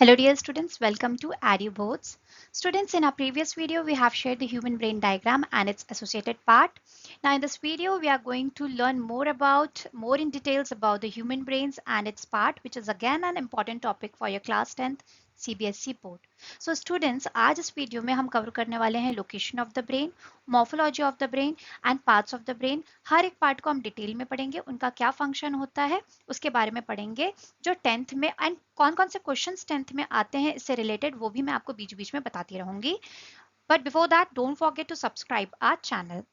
Hello dear students, welcome to AdUboards. Students, in our previous video, we have shared the human brain diagram and its associated part. Now in this video, we are going to learn more in details about the human brains and its part, which is again an important topic for your class 10th CBSE board. So students, आज इस video में हम cover करने वाले हैं location of the brain, morphology of the brain and parts of the brain. हर एक part को हम डिटेल में पढ़ेंगे, उनका क्या फंक्शन होता है उसके बारे में पढ़ेंगे जो 10th में, एंड कौन कौन से क्वेश्चंस 10th में आते हैं इससे रिलेटेड वो भी मैं आपको बीच बीच में बताती रहूंगी. But before that don't forget to subscribe our channel.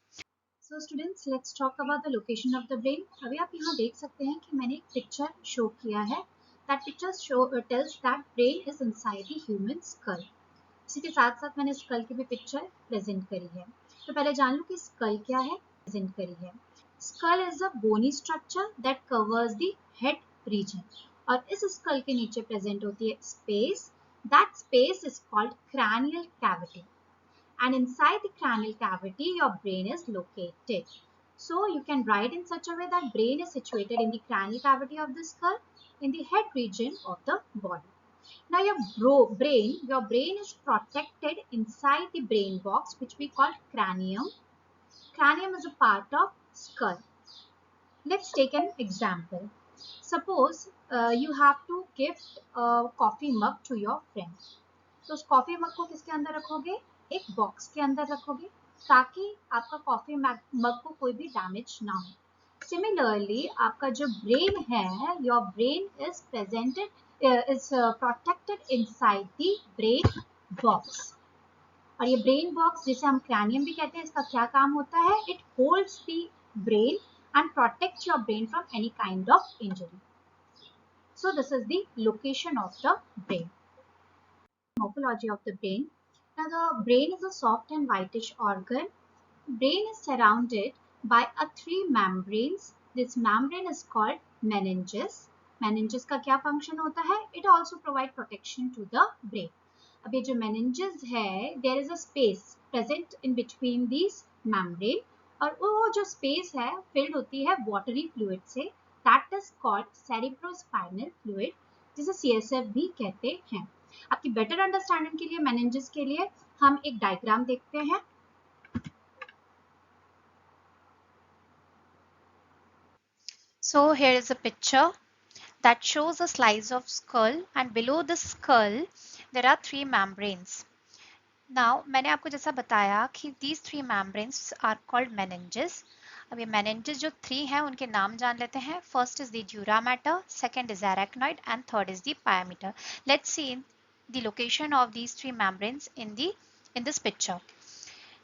So students, let's talk about the location of the brain. अभी आप यहाँ देख सकते हैं कि मैंने एक पिक्चर शो किया है. That picture tells that brain is inside the human skull. इसी के साथ साथ मैंने स्कल की भी पिक्चर प्रेजेंट करी है. तो पहले जान लो कि स्कल क्या है, प्रेजेंट करी है. Skull is a bony structure that covers the head region. और इस स्कल के नीचे प्रेजेंट होती है space. That space is called cranial cavity. And inside the cranial cavity your brain is located. So you can write in such a way that brain is situated in the cranial cavity of the skull in the head region of the body. Now your brain is protected inside the brain box which we call cranium. Cranium is a part of skull. Let's take an example. Suppose you have to gift a coffee mug to your friend. तो उस coffee mug को किसके अंदर रखोगे? एक box के अंदर रखोगे ताकि आपका कॉफी मग को कोई भी डैमेज ना हो. सिमिलरली आपका जो ब्रेन है, your brain is protected inside the brain box. और ये ब्रेन बॉक्स जिसे हम क्रैनियम भी कहते हैं, इसका क्या काम होता है? It holds the brain and protect your brain from any kind of injury. So this is the location of the brain. Morphology of the brain. Now the brain is a soft and whitish organ. Brain is surrounded by a three membranes. This membrane is called meninges. Meninges का क्या function होता है? It also provide protection to the brain. अब ये जो meninges है, there is a space present in between these membrane. और वो जो space है filled होती है watery fluid से. That is called cerebrospinal fluid, जिसे CSF भी कहते हैं. आपकी बेटर अंडरस्टैंडिंग के लिए मेनिंजेस के लिए हम एक डायग्राम देखते हैं. So here is a picture that shows a slice of skull and below the skull there are three membranes. Now मैंने आपको जैसा बताया कि these three membranes are called meninges. अब ये meninges जो three हैं उनके नाम जान लेते हैं. First is the dura mater, second is arachnoid and third is the pia mater. Let's see the location of these three membranes in this picture.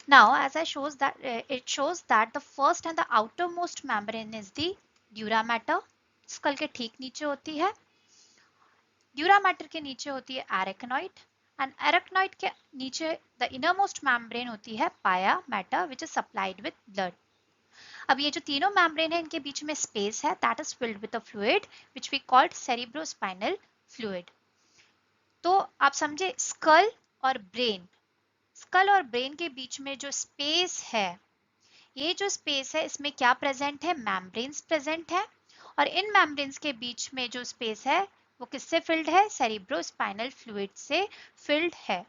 Now as I shows that it shows that the first and the outermost membrane is the dura mater. skull के ठीक नीचे होती है. dura mater के नीचे होती है arachnoid and arachnoid के नीचे the innermost membrane होती है pia mater which is supplied with blood. अब ये जो तीनों membrane है इनके बीच में space है that is filled with a fluid which we called cerebrospinal fluid. तो आप समझे skull और brain के बीच में जो space है, ये जो स्पेस है इसमें क्या प्रेजेंट है? मेम्ब्रेन्स प्रेजेंट है. और इन मेम्ब्रेन्स के बीच में जो स्पेस है वो किससे फिल्ड है? सेरिब्रोस्पाइनल फ्लूइड से फिल्ड है.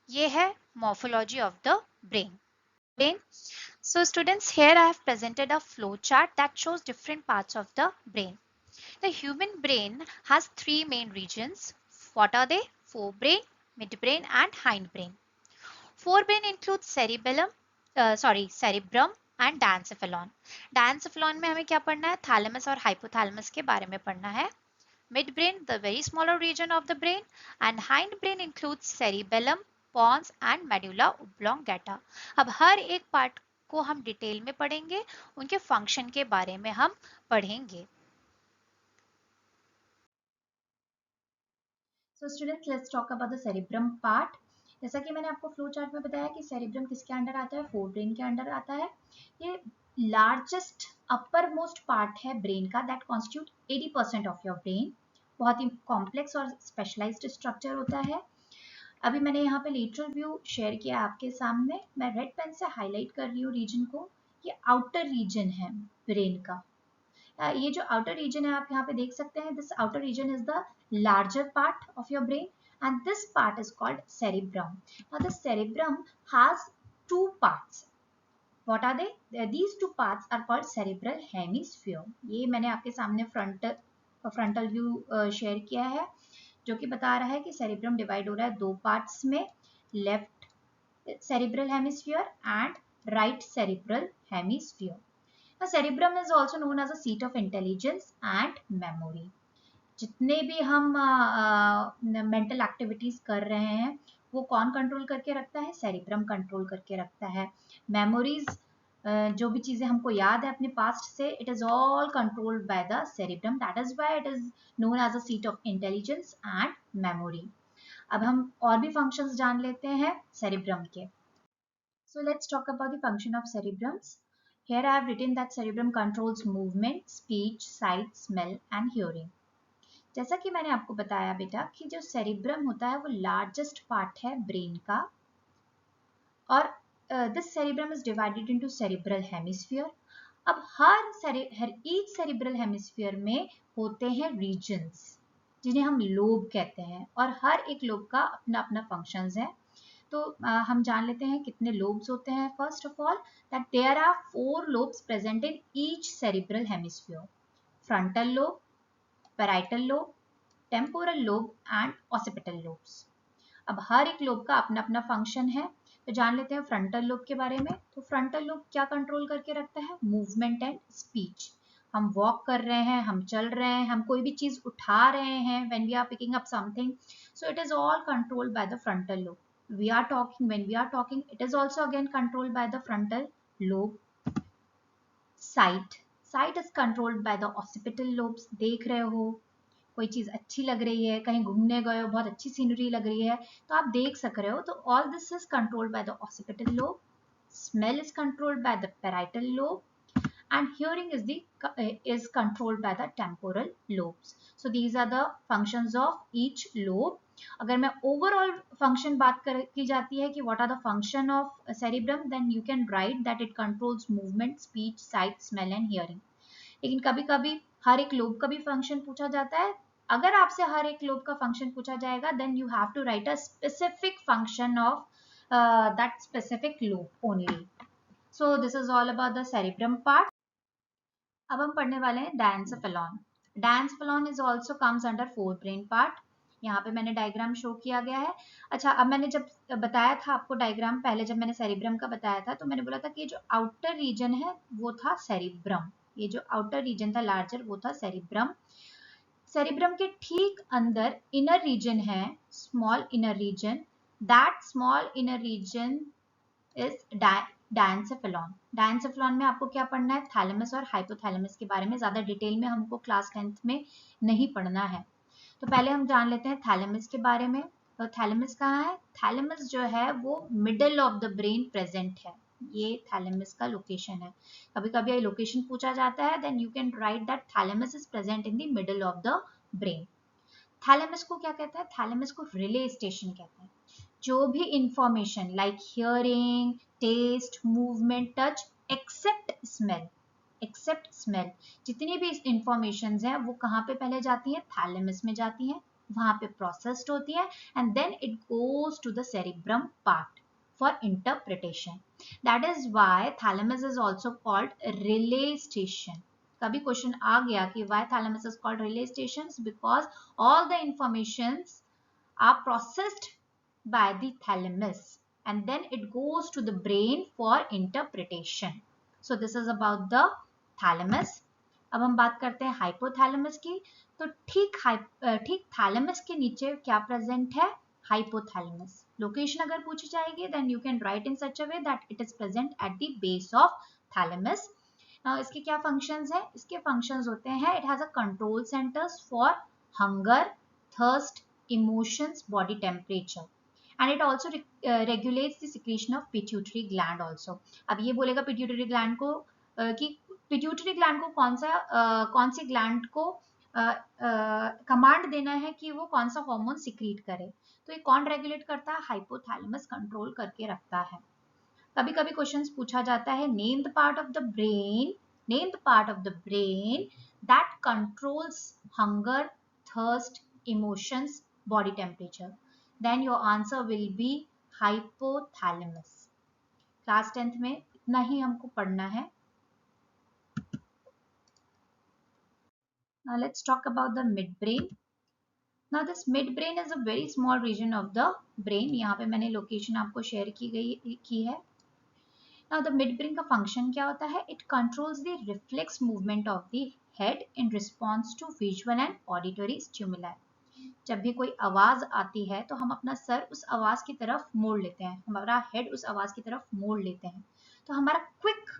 ये है morphology of the brain. So students, here I have presented a flow chart that shows different parts of the brain. The human brain has three main regions. What are they? Forebrain, midbrain and hindbrain. Forebrain includes cerebrum and diencephalon. Diencephalon में हमें क्या पढ़ना है? Thalamus और hypothalamus के बारे में पढ़ना है. Mid brain the very smaller region of the brain and hind brain includes cerebellum, pons and medulla oblongata. अब हर एक पार्ट को हम डिटेल में पढ़ेंगे, उनके फंक्शन के बारे में हम पढ़ेंगे. So students, let's talk about the cerebrum part. जैसा कि मैंने आपको फ्लो चार्ट में बताया कि सेरिब्रम किसके अंडर आता है? फोर ब्रेन के अंडर आता है. ये लार्जेस्ट अपर मोस्ट पार्ट है ब्रेन का, that constitute 80% of your brain. बहुत ही कॉम्प्लेक्स और स्पेशलाइज्ड स्ट्रक्चर होता है. अभी मैंने यहाँ पे लेटरल व्यू शेयर किया आपके सामने. मैं रेड पेन से हाईलाइट कर रही हूँ रीजन को. ये आउटर रीजन है ब्रेन का. ये जो आउटर रीजन है आप यहाँ पे देख सकते हैं, this outer region is the larger part of your brain and this part is called cerebrum. Now the cerebrum has two parts. What are they? These two parts are called cerebral hemisphere. ये मैंने आपके सामने frontal view share किया है, जो कि बता रहा है कि सेरिब्रम डिवाइड हो रहा है दो पार्ट्स में, left cerebral hemisphere and right cerebral hemisphere. The cerebrum is also known as a seat of intelligence and memory. जितने भी हम मेंटल एक्टिविटीज कर रहे हैं वो कौन कंट्रोल करके रखता है? सेरिब्रम कंट्रोल करके रखता है. मेमोरीज, जो भी चीजें हमको याद है अपने पास्ट से, it is all controlled by the cerebrum. That is why it is known as a seat of intelligence and memory. अब हम और भी फंक्शंस जान लेते हैं सेरिब्रम के. So let's talk about the function of cerebrums. Here I have written that cerebrum controls movement, speech, sight, smell and hearing. जैसा कि मैंने आपको बताया बेटा कि जो सेरिब्रम होता है वो लार्जेस्ट पार्ट है ब्रेन का, और this cerebrum is divided into cerebral hemisphere. अब हर ईच सेरिब्रल हेमिस्फीयर में होते हैं रीजन्स जिन्हें हम लोब कहते हैं, और हर एक लोब का अपना अपना फंक्शंस है. तो हम जान लेते हैं कितने लोब्स होते हैं. First of all that there are 4 lobes present in each cerebral hemisphere. Frontal lobe, parietal lobe, temporal lobe and occipital lobes. अब हर एक लोब का अपना अपना फंक्शन है. तो जान लेते हैं फ्रंटल लोब के बारे में. तो फ्रंटल लोब क्या कंट्रोल करके रखता है? Movement and speech. हम वॉक कर रहे हैं, हम चल रहे हैं, हम कोई भी चीज उठा रहे हैं, when we are picking up something, so it is all controlled by the frontal lobe. We are talking, when we are talking, it is also again controlled by the frontal lobe. Sight is controlled by the occipital lobes. देख रहे हो, कोई चीज अच्छी लग रही है, कहीं घूमने गए हो, बहुत अच्छी सीनरी लग रही है तो आप देख सक रहे हो, तो all this is controlled by the occipital lobe. Smell is controlled by the parietal lobe and hearing is controlled by the temporal lobes. So these are the functions of each lobe. अगर मैं overall function बात की जाती है कि what are the function of cerebrum, then you can write that it controls movement, speech, sight, smell and hearing. लेकिन कभी कभी हर एक लोब का भी फंक्शन पूछा जाता है. अगर आपसे हर एक लोब का फंक्शन पूछा जाएगा, then you have to write a specific function of that specific lobe only. So this is all about the cerebrum part. अब हम पढ़ने वाले हैं diencephalon. Diencephalon is also comes under forebrain part. यहाँ पे मैंने डायग्राम शो किया गया है. अच्छा, अब मैंने जब बताया था आपको डायग्राम, पहले जब मैंने सेरिब्रम का बताया था तो मैंने बोला था कि ये जो आउटर रीजन है वो था सेरिब्रम. ये जो आउटर रीजन था लार्जर, वो था सेरिब्रम. सेरिब्रम के ठीक अंदर इनर रीजन है, small inner region. That small inner region is diencephalon. Diencephalon में आपको क्या पढ़ना है? थैलेमस और हाइपोथैलेमस के बारे में. ज्यादा डिटेल में हमको क्लास 10th में नहीं पढ़ना है. तो पहले हम जान लेते हैं थैलेमस के बारे में. तो थैलेमस कहाँ है? थैलेमस जो है वो middle of the brain present है. ये थैलेमस का लोकेशन है. कभी कभी ये लोकेशन पूछा जाता है, then you can write that thalamus is present in the middle of the brain. Thalamus को क्या कहते हैं? थैलेमस को रिले स्टेशन कहते हैं. जो भी information like hearing, taste, movement, touch, except smell, जितनी भी इंफॉर्मेशन है वो कहाँ पे पहले जाती है? थैलेमस में जाती है. वहां पे प्रोसेस्ड होती है and then it goes to the cerebrum part for interpretation. That is why thalamus is also called relay station. कभी क्वेश्चन आ गया कि why thalamus is called relay station? Because all the informations are processed by the thalamus and then it goes to the brain for interpretation. So this is about the thalamus. अब हम बात करते हैं hypothalamus की. तो ठीक thalamus के नीचे क्या प्रेजेंट है? हाइपोथैलेमस. लोकेशन अगर पूछी जाएगी then you can write in such a way that it is present at the base of thalamus. Now इसके क्या फंक्शंस हैं? इसके फंक्शंस होते हैं, it has a control centers for hunger, thirst, emotions, body temperature, and it also regulates the secretion of pituitary gland also. अब ये बोलेगा pituitary gland को कि pituitary gland को कौन सी ग्लैंड को कमांड देना है कि वो कौन सा हार्मोन सिक्रीट करे. तो ये कौन रेगुलेट करता है? हाइपोथैलेमस कंट्रोल करके रखता है. कभी कभी क्वेश्चंस पूछा जाता है, name the part of the brain that controls hunger, thirst, emotions, body temperature. Then your answer will be hypothalamus. Class 10th में इतना ही हमको पढ़ना है. Now let's talk about the midbrain. Now this midbrain is a very small region of the brain. यहाँ पे मैंने location आपको share की है. Now the midbrain का फंक्शन क्या होता है? It controls the reflex movement of the head in response to visual and auditory stimuli. जब भी कोई आवाज आती है तो हम अपना सर उस आवाज की तरफ मोड़ लेते हैं, हमारा हेड उस आवाज की तरफ मोड़ लेते हैं, तो हमारा क्विक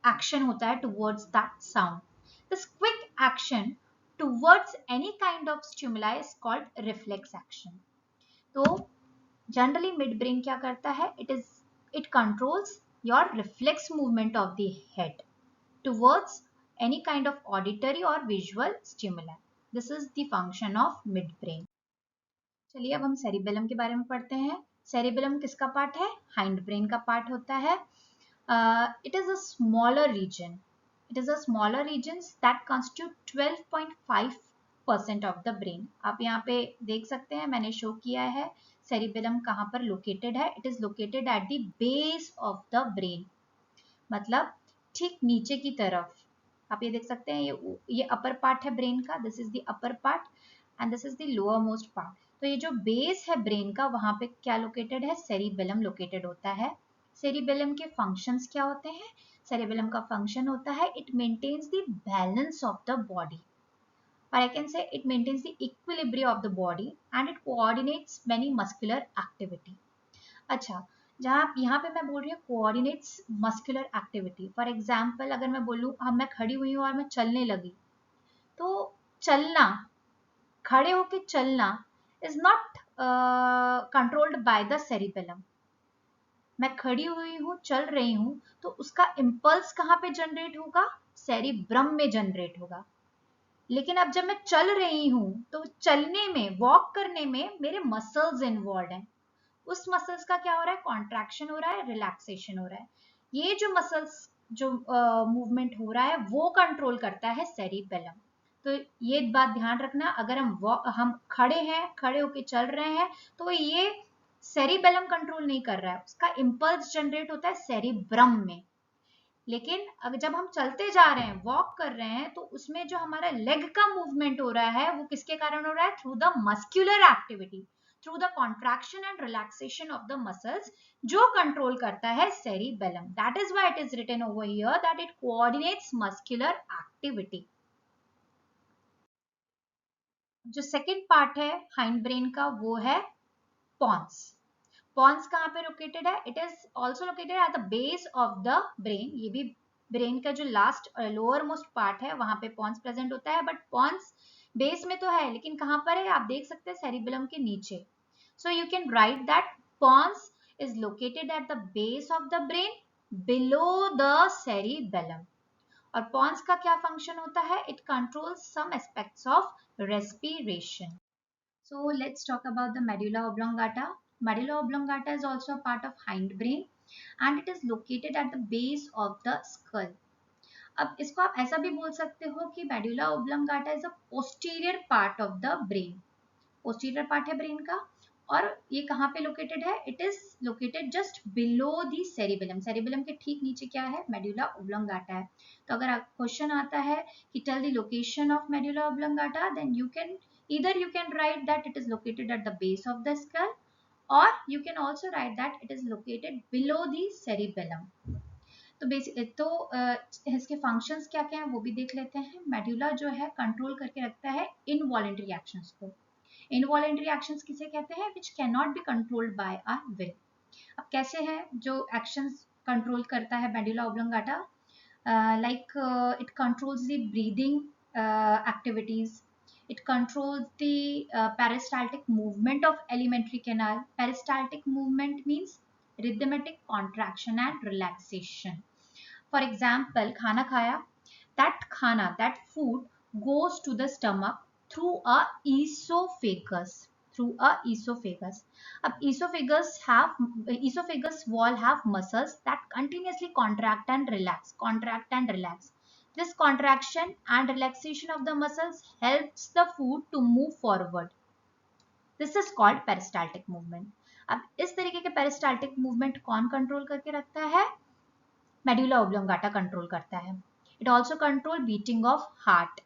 एक्शन होता है towards that sound. This quick action towards any kind of stimuli is called reflex action. तो generally midbrain क्या करता है? It controls your reflex movement of the head towards any kind of auditory or visual stimuli. This is the function of midbrain. चलिए अब हम cerebellum के बारे में पढ़ते हैं. सेरिबेलम किसका पार्ट है? हाइंड ब्रेन का पार्ट होता है. It is a smaller region. It is a smaller regions that constitute 12.5% of the brain. आप यहाँ पे देख सकते हैं, मैंने शो किया है सेरिबेलम कहाँ पर लोकेटेड है. It is located at the base of the brain, मतलब ठीक नीचे की तरफ. आप ये देख सकते हैं, ये अपर पार्ट है ब्रेन का. This is the upper part and this is the lower most part. तो ये जो बेस है ब्रेन का, वहां पे क्या लोकेटेड है? सेरिबेलम लोकेटेड होता है. सेरिबेलम के फंक्शंस क्या होते हैं? सेरिबेलम का फंक्शन होता है it maintains the balance of the body, or I can say it maintains the equilibrium of the body and it coordinates many muscular activity. अच्छा, जहाँ यहाँ पे मैं बोल रही हूँ coordinates muscular activity. For example अगर मैं बोलूँ, हम मैं खड़ी हुई हूँ और मैं चलने लगी, तो चलना, खड़े होके चलना is not controlled by the cerebellum. मैं खड़ी हुई हूँ, चल रही हूँ, तो उसका इम्पल्स कहाँ पे जनरेट होगा? सेरिब्रम में जनरेट होगा. लेकिन अब जब मैं चल रही हूँ तो चलने में, वॉक करने में मेरे मसल्स इन्वॉल्व हैं. उस मसल्स का क्या हो रहा है? कॉन्ट्रैक्शन हो रहा है, रिलैक्सेशन हो रहा है. ये जो मसल्स जो मूवमेंट हो रहा है वो कंट्रोल करता है सेरिबेलम. तो ये बात ध्यान रखना, अगर हम खड़े हैं, खड़े होके चल रहे हैं, तो ये सेरिबेलम कंट्रोल नहीं कर रहा है, उसका इंपल्स जनरेट होता है सेरिब्रम में. लेकिन अगर जब हम चलते जा रहे हैं, वॉक कर रहे हैं, तो उसमें जो हमारा लेग का मूवमेंट हो रहा है वो किसके कारण हो रहा है? Through the muscular activity, through the contraction and relaxation of the muscles, जो कंट्रोल करता है cerebellum. That is why it is written over here that it coordinates muscular activity. जो सेकंड पार्ट है हाइंड ब्रेन का वो है pons. Pons कहाँ पे लोकेटेड है? It is also located at the base of the brain. ये भी ब्रेन का जो लास्ट लोअर मोस्ट पार्ट है वहां पे पॉन्स प्रेजेंट होता है. बट पॉन्स बेस में तो है, लेकिन कहाँ पर है? आप देख सकते हैं सेरिबेलम के नीचे. So you can write that pons is located at the base of the brain below the cerebellum. और पॉन्स का क्या फंक्शन होता है? It controls some aspects of respiration. So let's talk about the medulla oblongata. Medulla oblongata is also a part of hindbrain and it is located at the base of the skull. अब इसको आप ऐसा भी बोल सकते हो कि medulla oblongata is a posterior part of the brain. Posterior part है brain का, और ये कहाँ पे लोकेटेड है? It is located just below the cerebellum. Cerebellum के ठीक नीचे क्या है? मेडुला ओब्लोंगाटा है. तो अगर क्वेश्चन आता है कि tell the location of medulla oblongata, then you can either you can write that it is located at the base of the skull or you can also write that it is located below the cerebellum. तो basic तो इसके functions क्या क्या हैं वो भी देख लेते हैं. मेडुला जो है कंट्रोल करके रखता है इनवॉलेंटरी एक्शंस को. इनवॉलेंटरी एक्शंस किसे कहते हैं? Which can not be controlled by our will. अब कैसे है जो एक्शंस कंट्रोल करता है medulla oblongata? Like it controls the breathing activities. It controls the peristaltic movement of alimentary canal. Peristaltic movement means rhythmic contraction and relaxation. For example, खाना खाया, that food goes to the stomach through a esophagus. अब esophagus wall have muscles that continuously contract and relax. This contraction and relaxation of the muscles helps the food to move forward. This is called peristaltic movement. अब इस तरीके के peristaltic movement कौन control करके रखता है? Medulla oblongata control करता है. It also control beating of heart.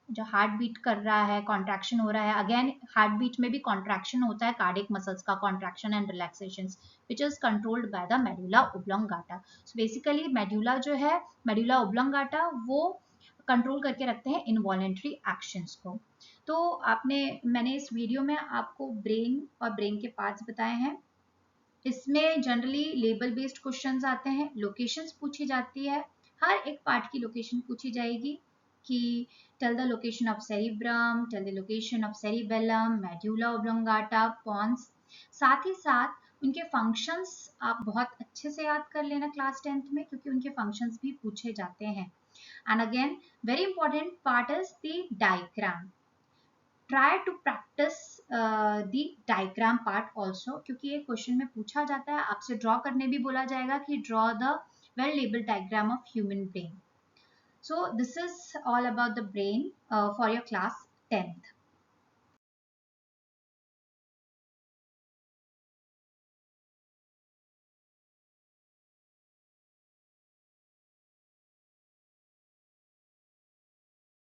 जो हार्ट बीट कर रहा है, कॉन्ट्रैक्शन हो रहा है, अगेन हार्ट बीट में भी कॉन्ट्रैक्शन होता है, कार्डियक मसल्स का contraction and relaxation, which is controlled by the medulla oblongata. So basically medulla जो है, मेडुला ओब्लोंगाटा, वो कंट्रोल करके रखते हैं इनवॉलेंट्री एक्शंस को. तो मैंने इस वीडियो में आपको ब्रेन और ब्रेन के पार्ट्स बताए हैं. इसमें जनरली लेबल बेस्ड क्वेश्चंस आते हैं, लोकेशंस पूछी जाती है, हर एक पार्ट की लोकेशन पूछी जाएगी कि tell the location of cerebrum, tell the location of cerebellum, medulla oblongata, pons. साथ ही साथ उनके फंक्शंस आप बहुत अच्छे से याद कर लेना क्लास 10th में, क्योंकि उनके फंक्शंस भी पूछे जाते हैं. And again very important part is the diagram. Try to practice the diagram part also, क्योंकि ये क्वेश्चन में पूछा जाता है, आपसे ड्रॉ करने भी बोला जाएगा कि draw the well labelled diagram of human brain. So this is all about the brain for your class 10th.